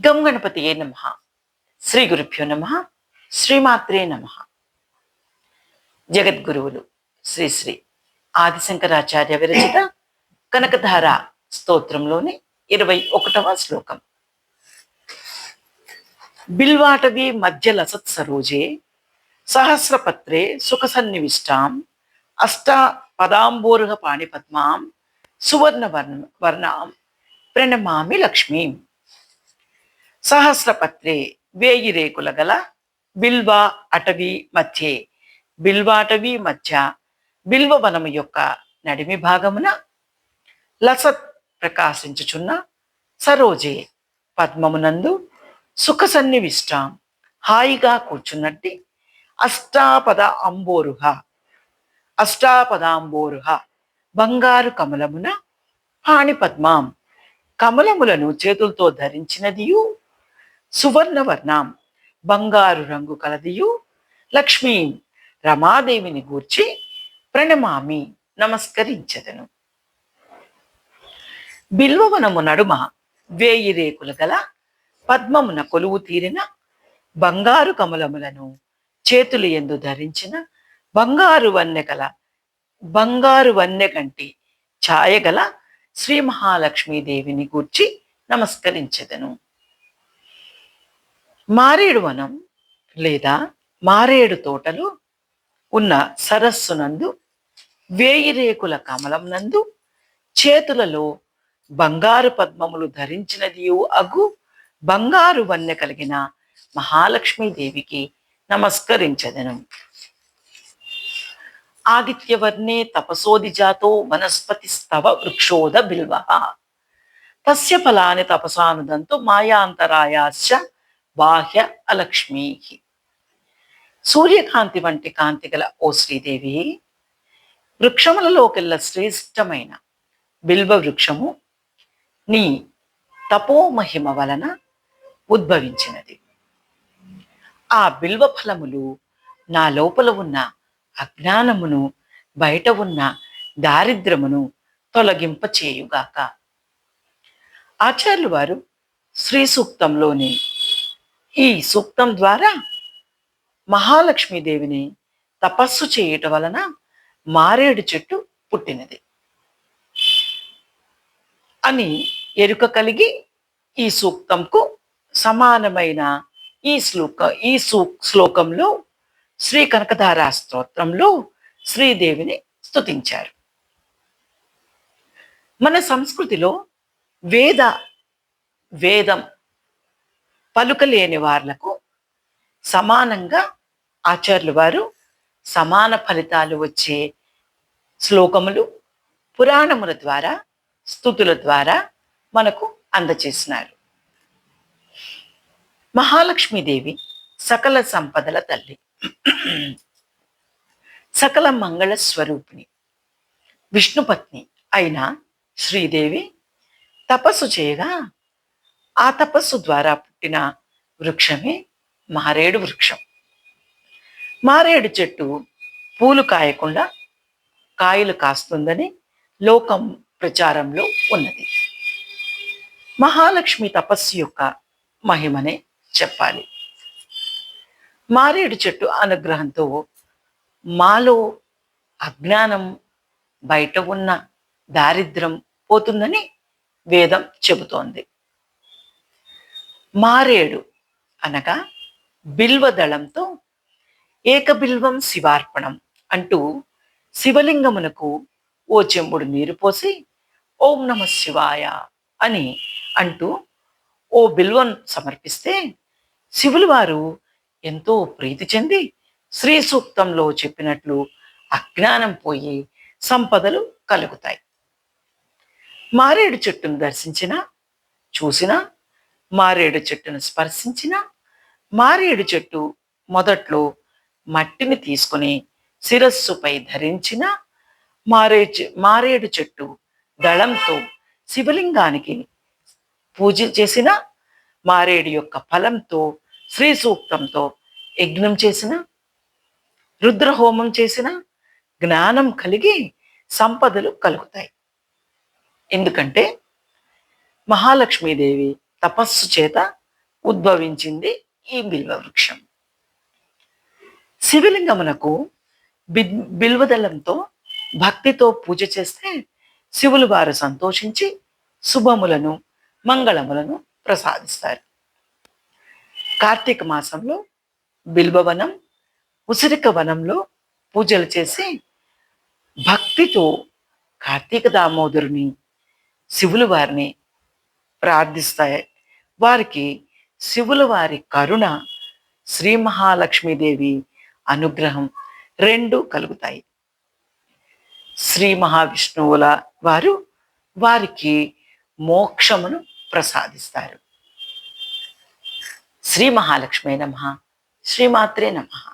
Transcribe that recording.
గం గణపతియే నమః. శ్రీ గురుభ్యో నమః. శ్రీమాత్రే నమః. జగద్గురువులు శ్రీ శ్రీ ఆదిశంకరాచార్య విరచిత కనకధార స్తోత్రంలోని 21వ శ్లోకం. బిల్వాటవీ మధ్య లసత్ సరోజే సహస్రపత్రే సుఖ సన్నివిష్టాం అష్టా పదాంబోరుహ పాణిపద్మాం సువర్ణ వర్ణాం ప్రణమామి లక్ష్మీం. సహస్రపత్రే వేయి రేకుల గల బిల్వ అటవీ మధ్యే బిల్వాటవీ మధ్య బిల్వవనము యొక్క నడిమి భాగమున లసత్ ప్రకాశించుచున్న సరోజే పద్మమునందు సుఖ సన్నివిష్టాం హాయిగా కూర్చున్నట్టి అష్టాపదాంబోరుహ బంగారు కమలమున పాణిపద్మాం కమలములను చేతులతో ధరించినదియు సువర్ణవర్ణం బంగారు రంగు కలదియు లక్ష్మీం రమాదేవిని గూర్చి ప్రణమామి నమస్కరించెదను. బిల్వవనము నడుమ వేయి రేకుల గల పద్మమున కొలువు తీరిన బంగారు కమలములను చేతులు ఎందు ధరించిన బంగారు వన్నె కంటి ఛాయగల శ్రీ మహాలక్ష్మీదేవిని గూర్చి నమస్కరించెదను. మారేడు వనం లేదా మారేడు తోటలో ఉన్న సరస్సునందు వేయి రేకుల కమలం నందు చేతులలో బంగారు పద్మములు ధరించినదియు అగు బంగారు వన్నె కలిగిన మహాలక్ష్మీదేవికి నమస్కరించెదను. ఆదిత్యవర్ణే తపసోదిజాతో వనస్పతి స్తవ వృక్షోద బిల్వః తస్య ఫలాని తపసానుదంతు మాయాంతరాయాశ్చ బాహ్య అలక్ష్మీ. సూర్యకాంతి వంటి కాంతి గల ఓ శ్రీదేవి, వృక్షములలోకెల్లా శ్రేష్టమైన బిల్వ వృక్షము నీ తపోమహిమ వలన ఉద్భవించినది. ఆ బిల్వ ఫలములు నా లోపల ఉన్న అజ్ఞానమును, బయట ఉన్న దారిద్రమును తొలగింపచేయుగాక. ఆచార్యులు వారు శ్రీ సూక్తంలోని ఈ సూక్తం ద్వారా మహాలక్ష్మీదేవిని తపస్సు చేయటం వలన మారేడు చెట్టు పుట్టినది అని ఎరుక కలిగి ఈ సూక్తంకు సమానమైన ఈ శ్లోకంలో శ్రీ కనకధారా స్తోత్రంలో శ్రీదేవిని స్తుతించారు. మన సంస్కృతిలో వేదం పలుకలేని వాళ్లకు సమానంగా ఆచార్యులు వారు సమాన ఫలితాలు వచ్చే శ్లోకములు పురాణముల ద్వారా, స్తుతుల ద్వారా మనకు అందచేసినారు. మహాలక్ష్మీదేవి సకల సంపదల తల్లి, సకల మంగళ స్వరూపిణి, విష్ణుపత్ని అయిన శ్రీదేవి తపస్సు చేయగా ఆ తపస్సు ద్వారా పుట్టిన వృక్షమే మారేడు వృక్షం. మారేడు చెట్టు పూలు కాయకుండా కాయలు కాస్తుందని లోకం ప్రచారంలో ఉన్నది. మహాలక్ష్మి తపస్సు యొక్క మహిమనే చెప్పాలి. మారేడు చెట్టు అనుగ్రహంతో మాలో అజ్ఞానం, బయట ఉన్న దారిద్రం పోతుందని వేదం చెబుతోంది. మారేడు అనగా బిల్వదళంతో ఏకబిల్వం శివార్పణం అంటూ శివలింగమునకు ఓ చెంబుడు నీరు పోసి ఓం నమ శివాయ అని అంటూ ఓ బిల్వం సమర్పిస్తే శివులు వారు ఎంతో ప్రీతి చెంది శ్రీ సూక్తంలో చెప్పినట్లు అజ్ఞానం పోయి సంపదలు కలుగుతాయి. మారేడు చెట్టును దర్శించినా, చూసినా, మారేడు చెట్టును స్పర్శించిన, మారేడు చెట్టు మొదట్లో మట్టిని తీసుకుని శిరస్సుపై ధరించిన, మారేడు చెట్టు దళంతో శివలింగానికి పూజ చేసిన, మారేడు యొక్క ఫలంతో శ్రీ సూక్తంతో యజ్ఞం చేసిన, రుద్రహోమం చేసిన జ్ఞానం కలిగి సంపదలు కలుగుతాయి. ఎందుకంటే మహాలక్ష్మీదేవి తపస్సు చేత ఉద్భవించింది ఈ బిల్వ వృక్షం. శివలింగమునకు బిల్వదళంతో భక్తితో పూజ చేస్తే శివులు వారు సంతోషించి శుభములను మంగళములను ప్రసాదిస్తారు. కార్తీక మాసంలో బిల్వవనం, ఉసిరిక వనంలో పూజలు చేసి భక్తితో కార్తీక దామోదరుని శివులు వారిని ప్రార్థిస్తాయి. వారికి శివుల వారి కరుణ, శ్రీ మహాలక్ష్మీదేవి అనుగ్రహం రెండు కలుగుతాయి. శ్రీ మహావిష్ణువుల వారు వారికి మోక్షమును ప్రసాదిస్తారు. శ్రీ మహాలక్ష్మీ నమః. శ్రీమాత్రే నమః.